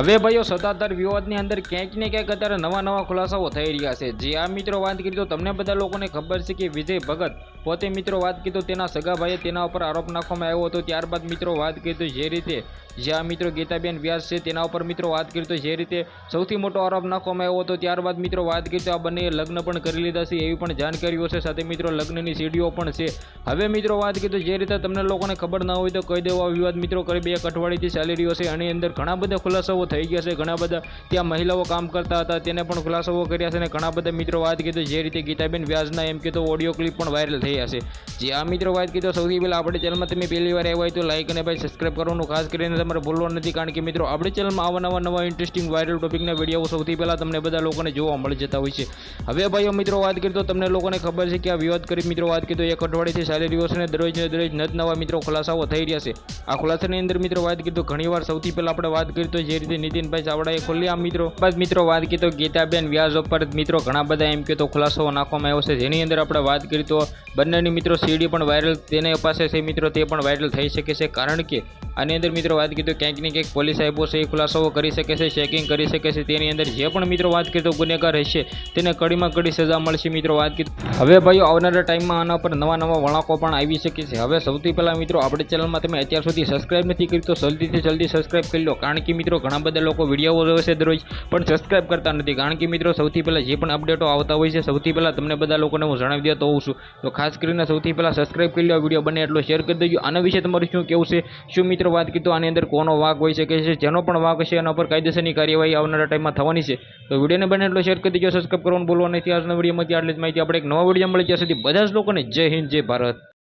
હવે ભાઈઓ સત્તાધાર વિવાદની અંદર ક્યાંક ને ક્યાંક અત્યારે નવા ખુલાસાઓ થઈ રહ્યા છે। જે આ મિત્રો વાત કરી તો તમને બધા લોકોને ખબર છે કે વિજય ભગત પોતે મિત્રો વાત કરી તો તેના સગા ભાઈએ તેના ઉપર આરોપ નાખવામાં આવ્યો હતો। ત્યારબાદ મિત્રો વાત કરી તો જે રીતે જે આ મિત્રો ગીતાબેન વ્યાસ છે તેના ઉપર મિત્રો વાત કરી તો જે રીતે સૌથી મોટો આરોપ નાખવામાં આવ્યો હતો। ત્યારબાદ મિત્રો વાત કરી તો આ બંને લગ્ન પણ કરી લીધા છે એવી પણ જાણકારીઓ છે, સાથે મિત્રો લગ્નની સીડીઓ પણ છે। હવે મિત્રો વાત કરી તો જે રીતે તમને લોકોને ખબર ના હોય તો કહી દેવા વિવાદ મિત્રો કરીબ 1 અઠવાડિયાથી ચાલી રહ્યો છે અને અંદર ઘણા બધા ખુલાસાઓ થઈ ગયા છે। ઘણા બધા ત્યાં મહિલાઓ કામ કરતા હતા તેને પણ ખુલાસાઓ કર્યા છે અને ઘણા બધા મિત્રો વાત કરી તો જે રીતે ગીતાબેન વ્યાસના એમ કે તો ઓડિયો ક્લિપ પણ વાયરલ થયા છે। જે આ મિત્રો વાત કરી તો સૌથી પહેલા આપણે ચેનલમાં તમે પહેલી વાર આવ્યા હોય તો લાઈક અને ભાઈ સબસ્ક્રાઇબ કરવાનું ખાસ કરીને તમારે ભૂલવાનું નથી, કારણ કે મિત્રો આપણે ચેનલમાં આવા નવા ઇન્ટરેસ્ટિંગ વાયરલ ટોપિકના વિડીયો સૌથી પહેલા તમને બધા લોકોને જોવા મળી જતા હોય છે। હવે ભાઈઓ મિત્રો વાત કરી તો તમને લોકોને ખબર છે કે આ વિવાદ કરી મિત્રો વાત કરી તો 1 અઠવાડિયાથી ચાલી રહ્યો છે અને દરરોજ નવા મિત્રો ખુલાસાઓ થઈ રહ્યા છે। આ ખુલાસાની અંદર મિત્રો વાત કરી તો ઘણીવાર સૌથી પહેલા આપણે વાત કરી તો જે રીતે નીતિનભાઈ ચાવડાએ ખોલી આ મિત્રો બાદ મિત્રો વાત કરી તો ગીતાબેન વ્યાસ ઉપર મિત્રો ઘણા બધા એમ કે તો ખુલાસાઓ નાખવામાં આવ્યો છે। જેની અંદર આપણે વાત કરી તો બંનેની મિત્રો સીડી પણ વાયરલ તેને પાસે છે મિત્રો તે પણ વાયરલ થઈ શકે છે, કારણ કે આની અંદર મિત્રો વાત કરી તો ક્યાંક ને ક્યાંક પોલીસ સાહેબો છે એ ખુલાસાઓ કરી શકે છે, ચેકિંગ કરી શકે છે। તેની અંદર જે પણ મિત્રો વાત કરી તો ગુનેગાર હશે તેને કડીમાં કડી સજા મળશે મિત્રો વાત કરી। હવે ભાઈઓ આવનારા ટાઈમમાં આના પર નવા વળાંકો પણ આવી શકે છે। હવે સૌથી પહેલાં મિત્રો આપણે ચેનલમાં તમે અત્યાર સુધી સબસ્ક્રાઇબ નથી કરી તો જલ્દી સબસ્ક્રાઇબ કરી લો, કારણ કે મિત્રો ઘણા બધા લોકો વિડીયો જોવે છે દરરોજ પણ સબસ્ક્રાઇબ કરતા નથી, કારણ કે મિત્રો સૌથી પહેલાં જે પણ અપડેટો આવતા હોય છે સૌથી પહેલાં તમને બધા લોકોને હું જણાવી દેતો હોઉં છું। તો ખાસ કરીને સૌથી પહેલાં સબસ્ક્રાઇબ કરી લો, વિડીયો બને એટલો શેર કરી દેજો। આના વિશે તમારું શું કેવું છે? શું મિત્રો વાત કરી તો આની અંદર કોનો વાંક હોઈ શકે છે? જેનો પણ વાંક હશે એના પર કાયદેસરની કાર્યવાહી આવનારા ટાઈમમાં થવાની છે। તો વિડીયોને બને એટલો શેર કરી દેજો, સબસ્ક્રાઇબ કરવાનું બોલવાનું નથી। આજના વિડીયોમાંથી આટલી જ માહિતી, આપણે એક નવા વિડીયો મળી ત્યાં સુધી બધા જ લોકોને જય હિન્દ, જય ભારત।